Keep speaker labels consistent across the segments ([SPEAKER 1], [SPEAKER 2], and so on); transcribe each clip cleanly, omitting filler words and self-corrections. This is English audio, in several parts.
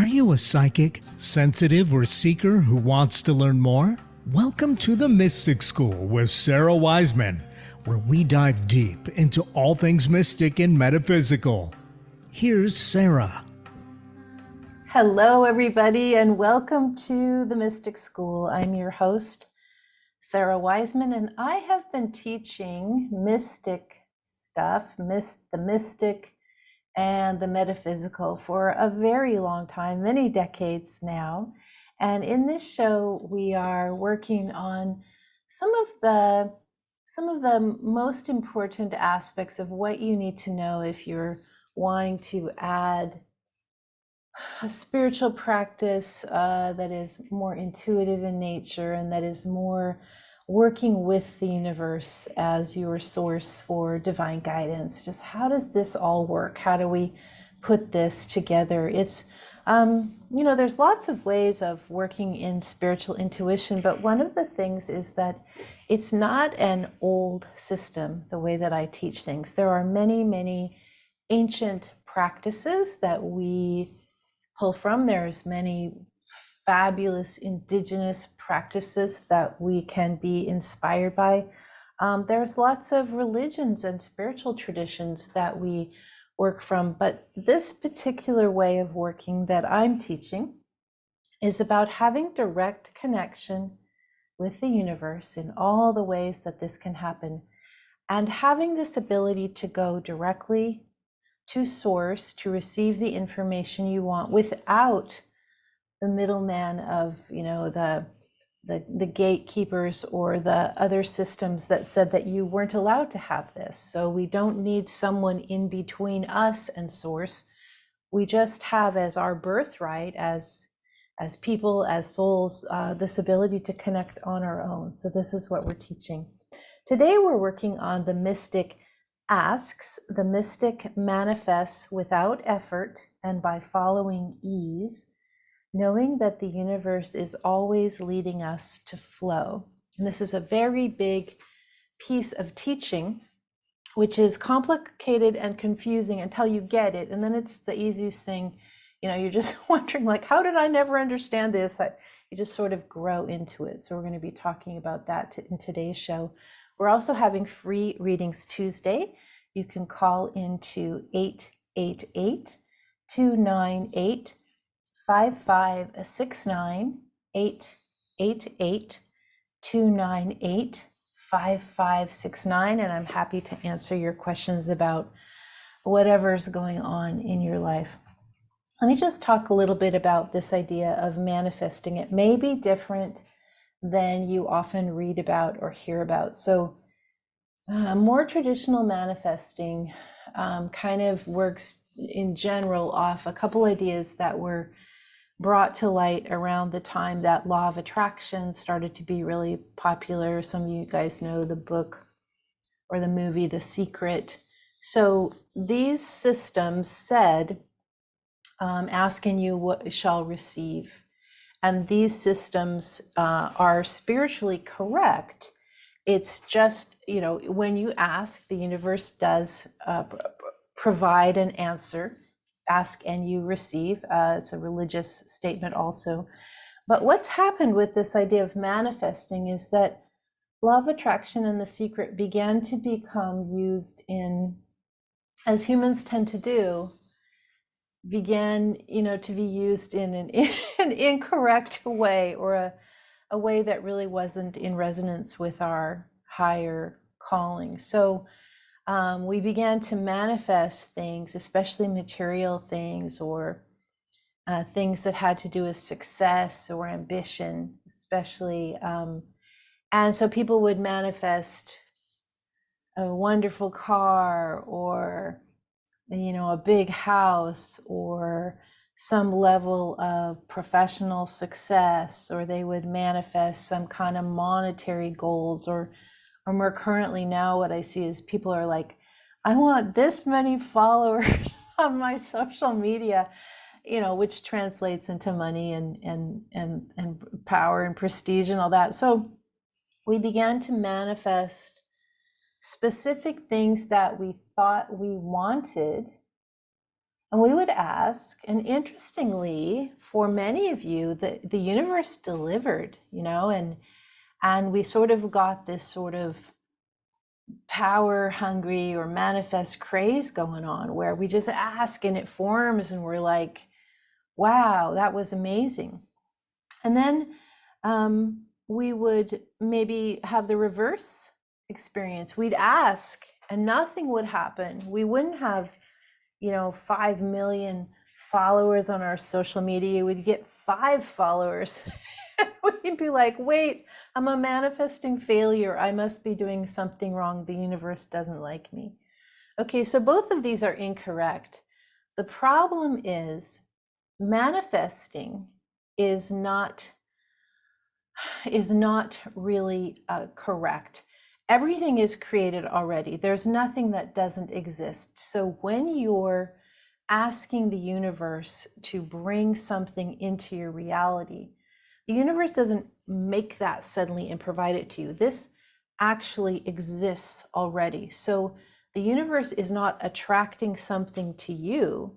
[SPEAKER 1] Are you a psychic, sensitive, or seeker who wants to learn more? Welcome to the Mystic School with Sarah Wiseman, where we dive deep into all things mystic and metaphysical. Here's Sarah.
[SPEAKER 2] Hello, everybody, and welcome to the Mystic School. I'm your host, Sarah Wiseman, and I have been teaching mystic stuff, the mystic and the metaphysical for a very long time, many decades now. And in this show, we are working on some of the most important aspects of what you need to know if you're wanting to add a spiritual practice that is more intuitive in nature and that is more working with the universe as your source for divine guidance. Just how does this all work? How do we put this together? It's, there's lots of ways of working in spiritual intuition, but one of the things is that it's not an old system, the way that I teach things. There are many, many ancient practices that we pull from. There's many fabulous indigenous practices that we can be inspired by. There's lots of religions and spiritual traditions that we work from, but this particular way of working that I'm teaching is about having direct connection with the universe in all the ways that this can happen, and having this ability to go directly to source to receive the information you want without the middleman of the gatekeepers or the other systems that said that you weren't allowed to have this. So we don't need someone in between us and source. We just have as our birthright as people, as souls, this ability to connect on our own. So this is what we're teaching. Today we're working on the mystic asks. The mystic manifests without effort and by following ease, knowing that the universe is always leading us to flow. And this is a very big piece of teaching, which is complicated and confusing until you get it. And then it's the easiest thing. You're just wondering, like, how did I never understand this? You just sort of grow into it. So we're going to be talking about that in today's show. We're also having free readings Tuesday. You can call into 888-298-5569, 888-298-5569, and I'm happy to answer your questions about whatever's going on in your life. Let me just talk a little bit about this idea of manifesting. It may be different than you often read about or hear about. So more traditional manifesting kind of works in general off a couple ideas that were brought to light around the time that law of attraction started to be really popular. Some of you guys know the book or the movie The Secret. So these systems said, asking you what shall receive. And these systems are spiritually correct. It's just, when you ask, the universe does provide an answer. Ask and you receive. It's a religious statement also. But what's happened with this idea of manifesting is that law of attraction and The Secret began to become used in, as humans tend to do, began to be used in an incorrect way, or a way that really wasn't in resonance with our higher calling. So we began to manifest things, especially material things, or things that had to do with success or ambition, especially. And so people would manifest a wonderful car, or a big house, or some level of professional success, or they would manifest some kind of monetary goals, or more currently now what I see is people are like, I want this many followers on my social media, which translates into money and power and prestige and all that. So we began to manifest specific things that we thought we wanted, And we would ask, and interestingly, for many of you, the universe delivered, and we sort of got this sort of power hungry or manifest craze going on where we just ask and it forms and we're like, wow, that was amazing. And then we would maybe have the reverse experience. We'd ask and nothing would happen. We wouldn't have 5 million followers on our social media. We'd get 5 followers. We'd be like, wait, I'm a manifesting failure. I must be doing something wrong. The universe doesn't like me. Okay, so both of these are incorrect. The problem is manifesting is not really correct. Everything is created already. There's nothing that doesn't exist. So when you're asking the universe to bring something into your reality, the universe doesn't make that suddenly and provide it to you. This actually exists already. So the universe is not attracting something to you.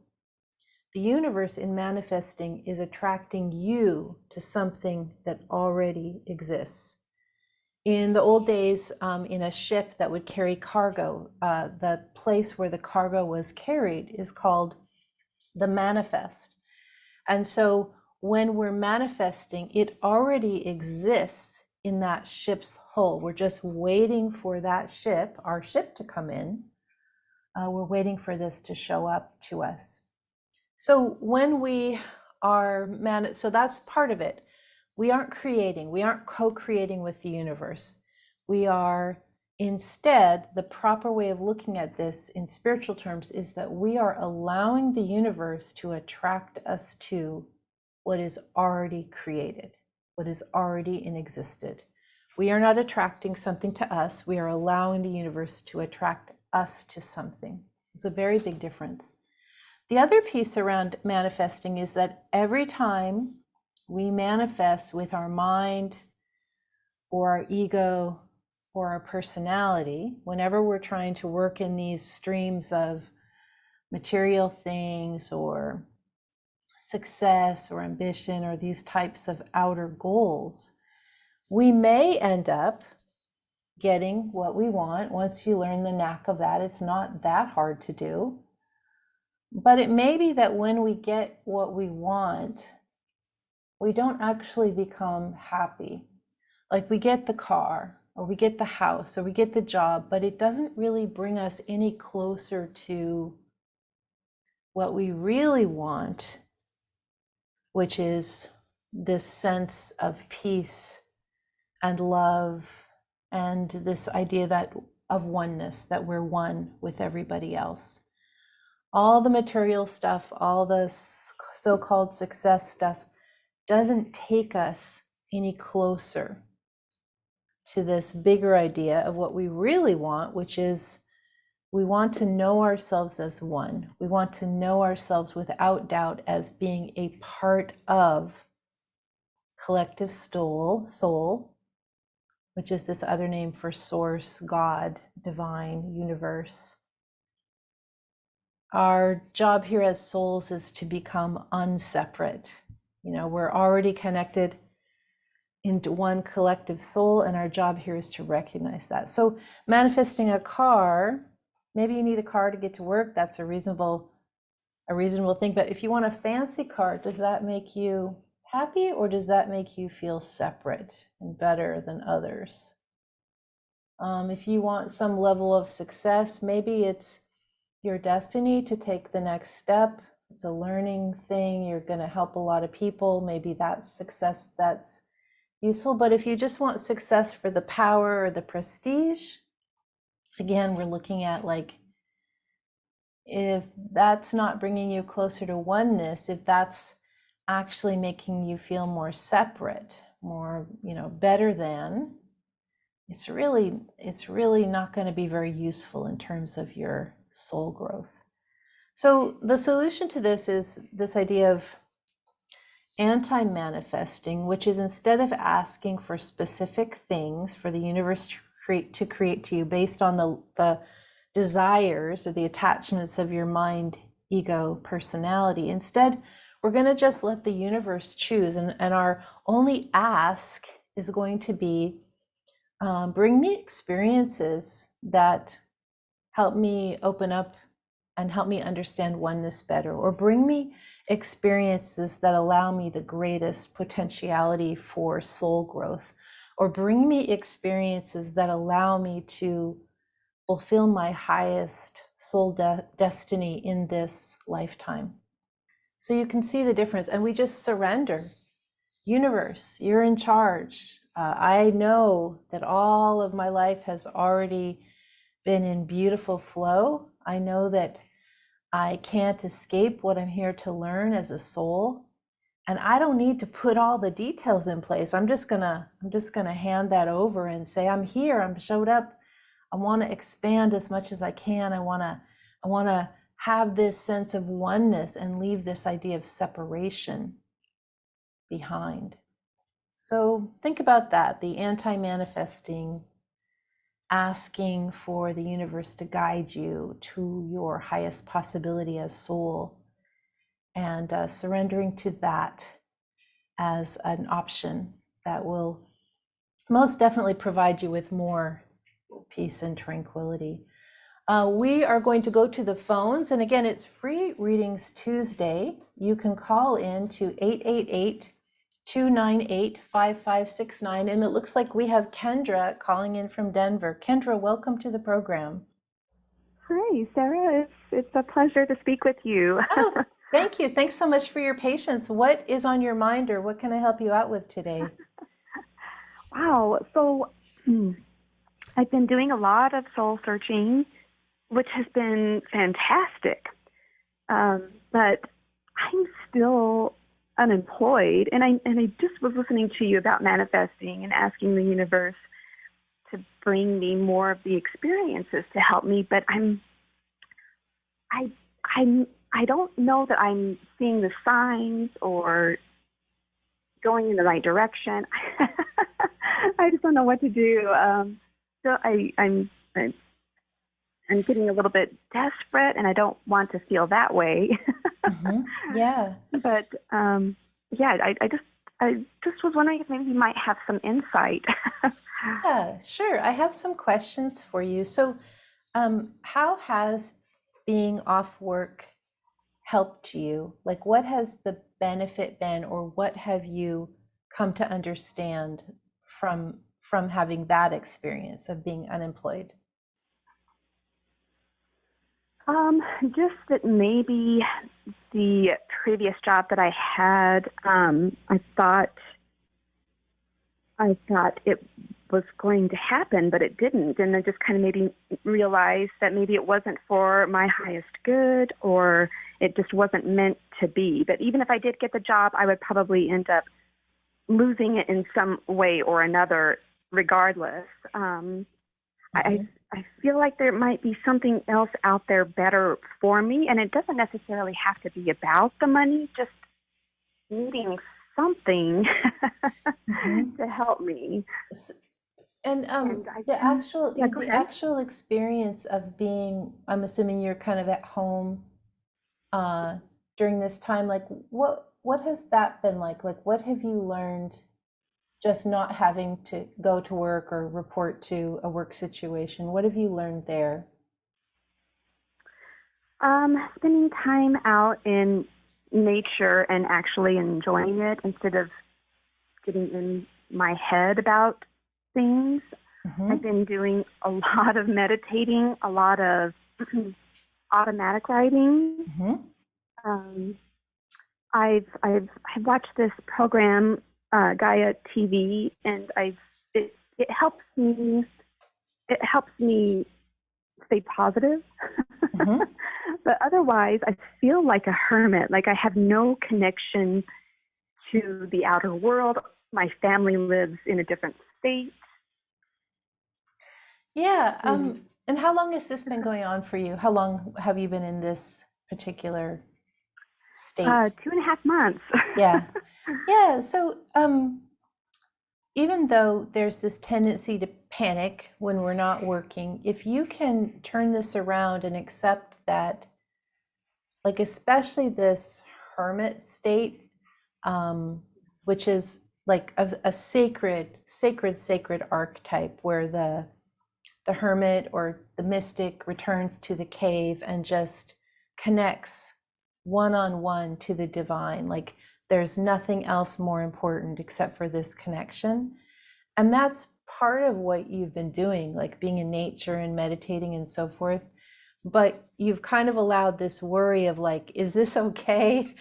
[SPEAKER 2] The universe in manifesting is attracting you to something that already exists. In the old days, in a ship that would carry cargo, the place where the cargo was carried is called the manifest. And so when we're manifesting, it already exists in that ship's hull. We're just waiting for that ship, our ship, to come in. We're waiting for this to show up to us. So when we are so that's part of it. We aren't creating, we aren't co-creating with the universe. We are instead, the proper way of looking at this in spiritual terms is that we are allowing the universe to attract us to what is already created, what is already in existed. We are not attracting something to us. We are allowing the universe to attract us to something. It's a very big difference. The other piece around manifesting is that every time we manifest with our mind or our ego or our personality, whenever we're trying to work in these streams of material things or success or ambition or these types of outer goals, we may end up getting what we want. Once you learn the knack of that, it's not that hard to do. But it may be that when we get what we want, we don't actually become happy. Like we get the car, or we get the house, or we get the job, but it doesn't really bring us any closer to what we really want, which is this sense of peace and love and this idea that of oneness, that we're one with everybody else. All the material stuff, all the so-called success stuff doesn't take us any closer to this bigger idea of what we really want, which is we want to know ourselves as one. We want to know ourselves without doubt as being a part of collective soul, which is this other name for source, God, divine, universe. Our job here as souls is to become unseparate. We're already connected into one collective soul, and our job here is to recognize that. So manifesting a car, maybe you need a car to get to work. That's a reasonable thing. But if you want a fancy car, does that make you happy, or does that make you feel separate and better than others? If you want some level of success, maybe it's your destiny to take the next step. It's a learning thing. You're going to help a lot of people. Maybe that's success that's useful. But if you just want success for the power or the prestige, again, we're looking at like, if that's not bringing you closer to oneness, if that's actually making you feel more separate, more, better than, it's really not going to be very useful in terms of your soul growth. So the solution to this is this idea of anti-manifesting, which is instead of asking for specific things for the universe to create to you based on the desires or the attachments of your mind, ego personality. Instead, we're going to just let the universe choose. And our only ask is going to be bring me experiences that help me open up and help me understand oneness better, or bring me experiences that allow me the greatest potentiality for soul growth, or bring me experiences that allow me to fulfill my highest soul destiny in this lifetime. So you can see the difference, and we just surrender. Universe, you're in charge. I know that all of my life has already been in beautiful flow. I know that I can't escape what I'm here to learn as a soul. And I don't need to put all the details in place. I'm just gonna hand that over and say, I'm here, I'm showed up. I want to expand as much as I can. I wanna have this sense of oneness and leave this idea of separation behind. So think about that, the anti-manifesting, asking for the universe to guide you to your highest possibility as soul, and surrendering to that as an option that will most definitely provide you with more peace and tranquility. We are going to go to the phones, and again, it's Free Readings Tuesday. You can call in to 888-298-5569, and it looks like we have Kendra calling in from Denver. Kendra, welcome to the program.
[SPEAKER 3] Hi, Sarah. It's a pleasure to speak with you.
[SPEAKER 2] Oh, thank you. Thanks so much for your patience. What is on your mind, or what can I help you out with today?
[SPEAKER 3] Wow. So I've been doing a lot of soul searching, which has been fantastic. But I'm still unemployed, and I just was listening to you about manifesting and asking the universe to bring me more of the experiences to help me. But I don't know that I'm seeing the signs or going in the right direction. I just don't know what to do. So I'm getting a little bit desperate, and I don't want to feel that way.
[SPEAKER 2] Yeah.
[SPEAKER 3] But yeah, I just was wondering if maybe you might have some insight.
[SPEAKER 2] Yeah, sure. I have some questions for you. So, how has being off work helped you? Like, what has the benefit been, or what have you come to understand from having that experience of being unemployed?
[SPEAKER 3] Just that maybe the previous job that I had, I thought it was going to happen, but it didn't. And it just kind of made me realize that maybe it wasn't for my highest good, or it just wasn't meant to be. But even if I did get the job, I would probably end up losing it in some way or another regardless. I feel like there might be something else out there better for me, and it doesn't necessarily have to be about the money, just needing something to help me.
[SPEAKER 2] And the actual experience of being, I'm assuming you're kind of at home during this time, like what has that been like? Like, what have you learned just not having to go to work or report to a work situation? What have you learned there?
[SPEAKER 3] Spending time out in nature and actually enjoying it instead of getting in my head about things. I've been doing a lot of meditating, a lot of automatic writing. I've watched this program, Gaia TV, and it helps me stay positive. But otherwise, I feel like a hermit. Like I have no connection to the outer world. My family lives in a different state.
[SPEAKER 2] Yeah. And how long has this been going on for you? How long have you been in this particular state?
[SPEAKER 3] 2.5 months.
[SPEAKER 2] Yeah. Yeah. So even though there's this tendency to panic when we're not working, if you can turn this around and accept that like especially this hermit state, which is like a sacred archetype where the hermit or the mystic returns to the cave and just connects one-on-one to the divine. Like there's nothing else more important except for this connection. And that's part of what you've been doing, like being in nature and meditating and so forth. But you've kind of allowed this worry of like, is this okay?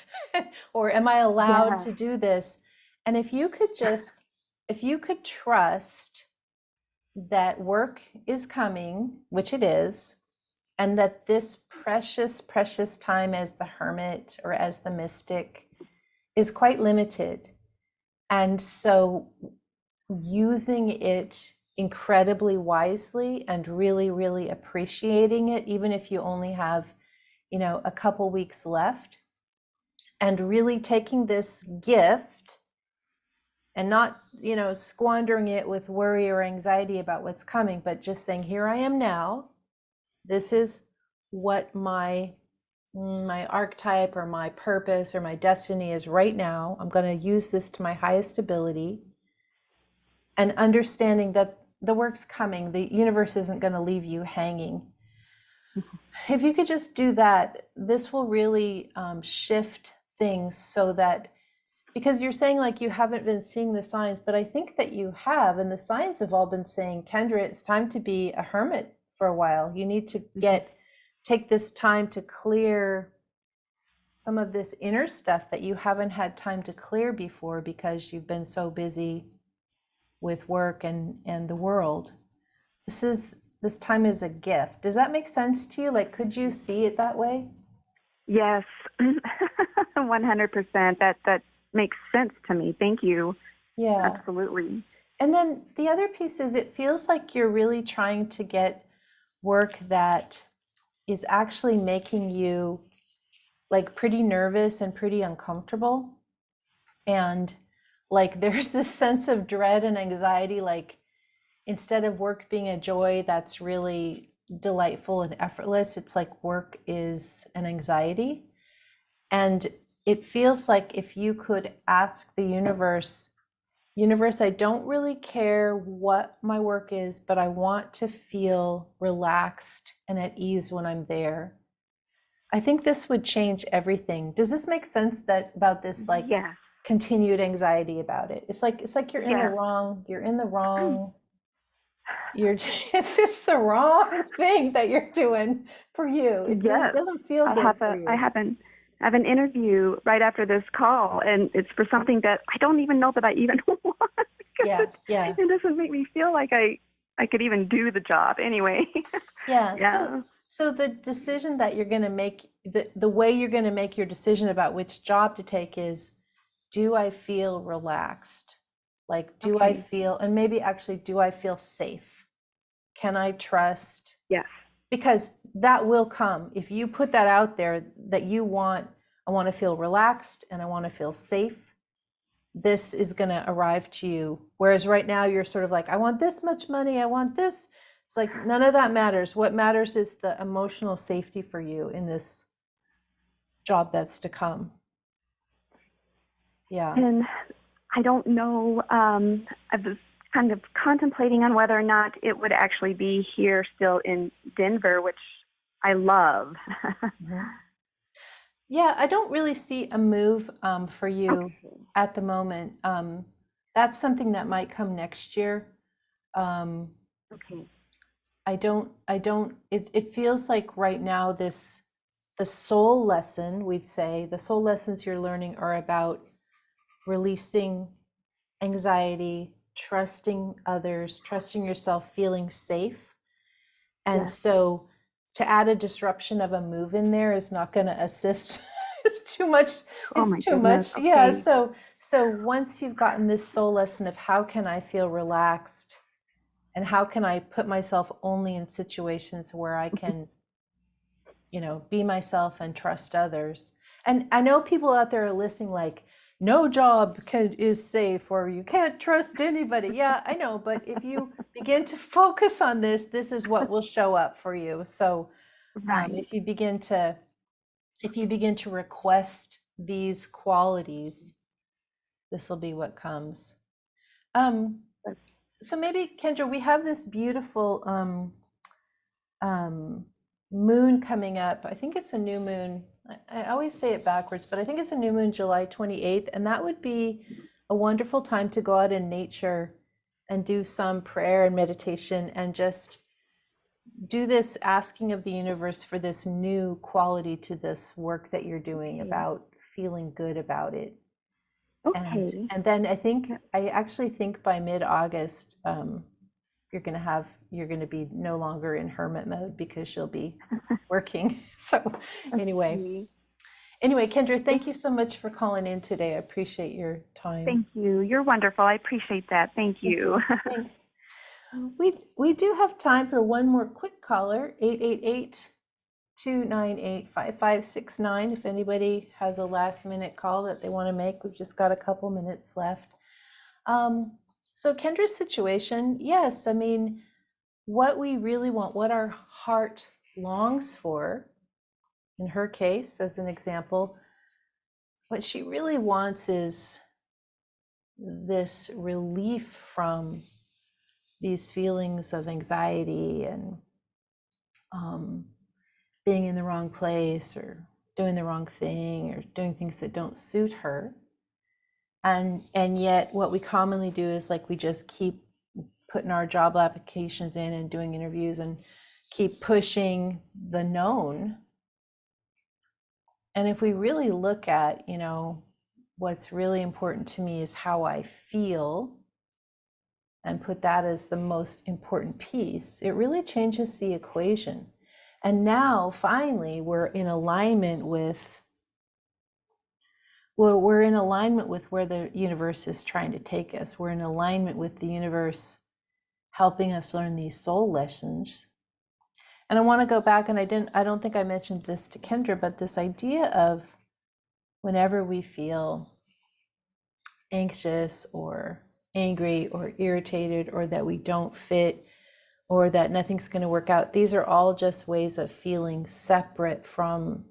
[SPEAKER 2] Or am I allowed to do this? And if you could trust that work is coming, which it is, and that this precious, precious time as the hermit or as the mystic is quite limited. And so using it incredibly wisely and really, really appreciating it, even if you only have, a couple weeks left, and really taking this gift and not, squandering it with worry or anxiety about what's coming, but just saying, here I am now. This is what my archetype or my purpose or my destiny is right now. I'm going to use this to my highest ability, and understanding that the work's coming. The universe isn't going to leave you hanging. If you could just do that, this will really shift things so that, because you're saying like you haven't been seeing the signs, but I think that you have, and the signs have all been saying, Kendra, it's time to be a hermit for a while. You need to take this time to clear some of this inner stuff that you haven't had time to clear before because you've been so busy with work and the world. This time is a gift. Does that make sense to you? Like, could you see it that way?
[SPEAKER 3] Yes, 100%. That makes sense to me. Thank you.
[SPEAKER 2] Yeah.
[SPEAKER 3] Absolutely.
[SPEAKER 2] And then the other piece is it feels like you're really trying to get work that is actually making you like pretty nervous and pretty uncomfortable. And like there's this sense of dread and anxiety, like instead of work being a joy that's really delightful and effortless, it's like work is an anxiety. And it feels like if you could ask the universe, I don't really care what my work is, but I want to feel relaxed and at ease when I'm there. I think this would change everything. Does this make sense about this like
[SPEAKER 3] Yes.
[SPEAKER 2] continued anxiety about it? It's like you're in the wrong, it's just the wrong thing that you're doing for you. It just doesn't feel good for you.
[SPEAKER 3] I have an interview right after this call, and it's for something that I don't even know that I even want.
[SPEAKER 2] Yeah.
[SPEAKER 3] It doesn't make me feel like I could even do the job anyway.
[SPEAKER 2] Yeah. So the decision that you're going to make, the way you're going to make your decision about which job to take is, do I feel relaxed? Like, do I feel, and maybe actually, do I feel safe? Can I trust?
[SPEAKER 3] Yes.
[SPEAKER 2] Because that will come. If you put that out there that I want to feel relaxed and I want to feel safe, this is going to arrive to you. Whereas right now you're sort of like, I want this much money, I want this. It's like, none of that matters. What matters is the emotional safety for you in this job that's to come. Yeah.
[SPEAKER 3] And I don't know, I was kind of contemplating on whether or not it would actually be here still in Denver, which I love.
[SPEAKER 2] Yeah, I don't really see a move for you at the moment. That's something that might come next year. It feels like right now the soul lesson, we'd say, the soul lessons you're learning are about releasing anxiety, trusting others, trusting yourself, feeling safe. And so to add a disruption of a move in there is not going to assist. It's too much. It's too much.
[SPEAKER 3] Okay.
[SPEAKER 2] Yeah. So once you've gotten this soul lesson of how can I feel relaxed and how can I put myself only in situations where I can, be myself and trust others. And I know people out there are listening like, no job is safe, or you can't trust anybody. Yeah, I know. But if you begin to focus on this is what will show up for you. So if you begin to, if you begin to request these qualities, this will be what comes. So maybe, Kendra, we have this beautiful moon coming up. I think it's a new moon. I always say it backwards, but I think it's a new moon, July 28th. And that would be a wonderful time to go out in nature and do some prayer and meditation and just do this asking of the universe for this new quality to this work that you're doing about feeling good about it.
[SPEAKER 3] Okay.
[SPEAKER 2] And then I actually think by mid-August, you're going to be no longer in hermit mode because you'll be working. So anyway, Kendra, thank you so much for calling in today. I appreciate your time.
[SPEAKER 3] Thank you. You're wonderful. I appreciate that. Thank you.
[SPEAKER 2] Thanks. We do have time for one more quick caller, 888-298-5569. If anybody has a last minute call that they want to make, we've just got a couple minutes left. So Kendra's situation, yes, I mean, what we really want, what our heart longs for, in her case, as an example, what she really wants is this relief from these feelings of anxiety and being in the wrong place or doing the wrong thing or doing things that don't suit her. And yet what we commonly do is like we just keep putting our job applications in and doing interviews and keep pushing the known. And if we really look at, what's really important to me is how I feel and put that as the most important piece, it really changes the equation. And now finally we're in alignment with where the universe is trying to take us. We're in alignment with the universe helping us learn these soul lessons. And I want to go back, and I don't think I mentioned this to Kendra, but this idea of whenever we feel anxious or angry or irritated or that we don't fit or that nothing's going to work out, these are all just ways of feeling separate from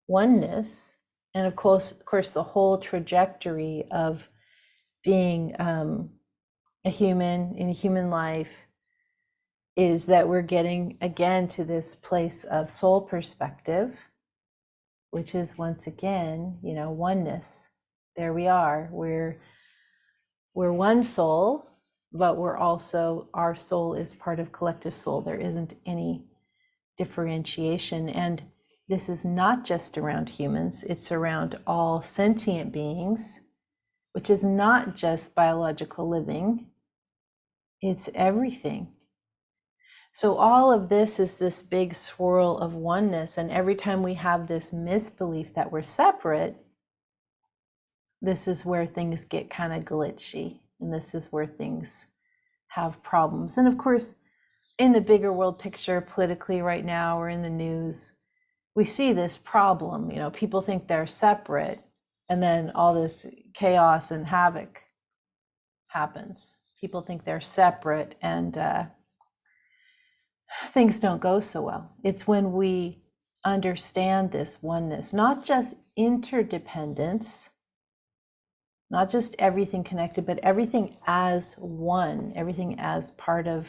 [SPEAKER 2] oneness. And of course the whole trajectory of being a human in a human life is that we're getting again to this place of soul perspective, which is once again, oneness. There we are. We're one soul, but we're also, our soul is part of collective soul. There isn't any differentiation. And this is not just around humans, it's around all sentient beings, which is not just biological living, it's everything. So all of this is this big swirl of oneness. And every time we have this misbelief that we're separate, this is where things get kind of glitchy. And this is where things have problems. And of course, in the bigger world picture, politically right now, or in the news, we see this problem. People think they're separate, and then all this chaos and havoc happens. People think they're separate, and things don't go so well. It's when we understand this oneness, not just interdependence, not just everything connected, but everything as one, everything as part of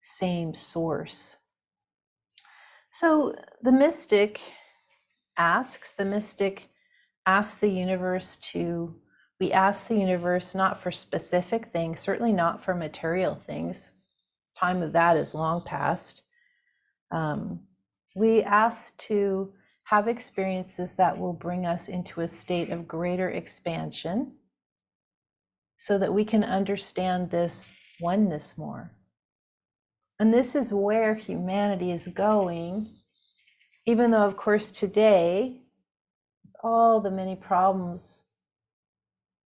[SPEAKER 2] same source. So the mystic asks the universe we ask the universe not for specific things, certainly not for material things. Time of that is long past. We ask to have experiences that will bring us into a state of greater expansion so that we can understand this oneness more. And this is where humanity is going, even though, of course, today, all the many problems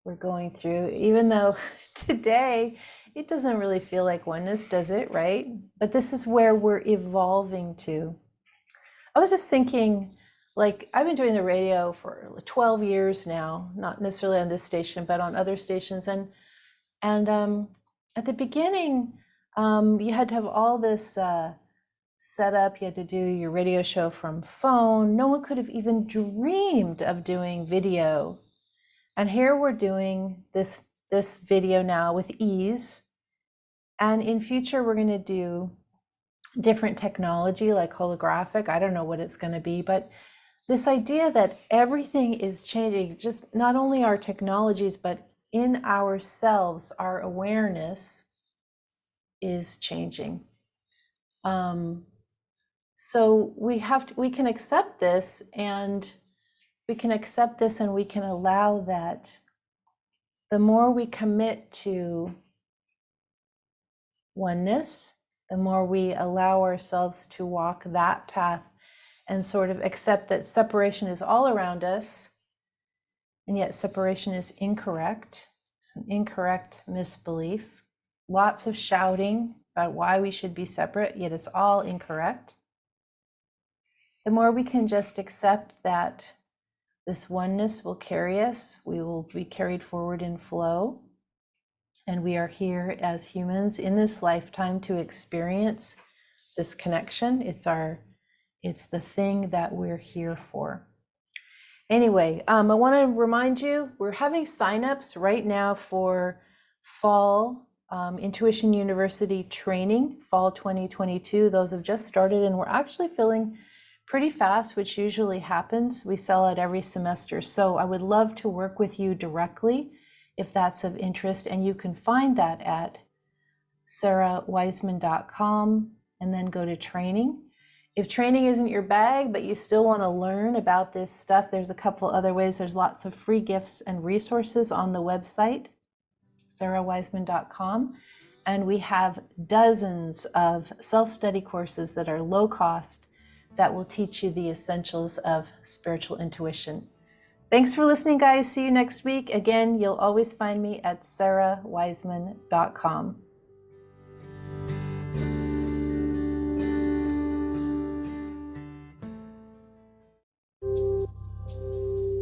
[SPEAKER 2] we're going through, even though today it doesn't really feel like oneness, does it, right? But this is where we're evolving to. I was just thinking, like, I've been doing the radio for 12 years now, not necessarily on this station, but on other stations. And at the beginning, you had to have all this setup. You had to do your radio show from phone. No one could have even dreamed of doing video. And here we're doing this video now with ease. And in future, we're going to do different technology like holographic. I don't know what it's going to be, but this idea that everything is changing, just not only our technologies, but in ourselves, our awareness is changing. So we can accept this, and we can allow that. The more we commit to oneness, the more we allow ourselves to walk that path and sort of accept that separation is all around us, and yet separation is incorrect. It's an incorrect misbelief. Lots of shouting about why we should be separate, yet it's all incorrect. The more we can just accept that this oneness will carry us, we will be carried forward in flow, and we are here as humans in this lifetime to experience this connection. It's the thing that we're here for. Anyway, I want to remind you, we're having signups right now for fall Intuition University training, fall 2022. Those have just started, and we're actually filling pretty fast, which usually happens. We sell out every semester. So I would love to work with you directly if that's of interest. And you can find that at sarahwiseman.com and then go to training. If training isn't your bag, but you still want to learn about this stuff, there's a couple other ways. There's lots of free gifts and resources on the website, sarahwiseman.com. And we have dozens of self-study courses that are low cost that will teach you the essentials of spiritual intuition. Thanks for listening, guys. See you next week. Again, you'll always find me at sarahwiseman.com.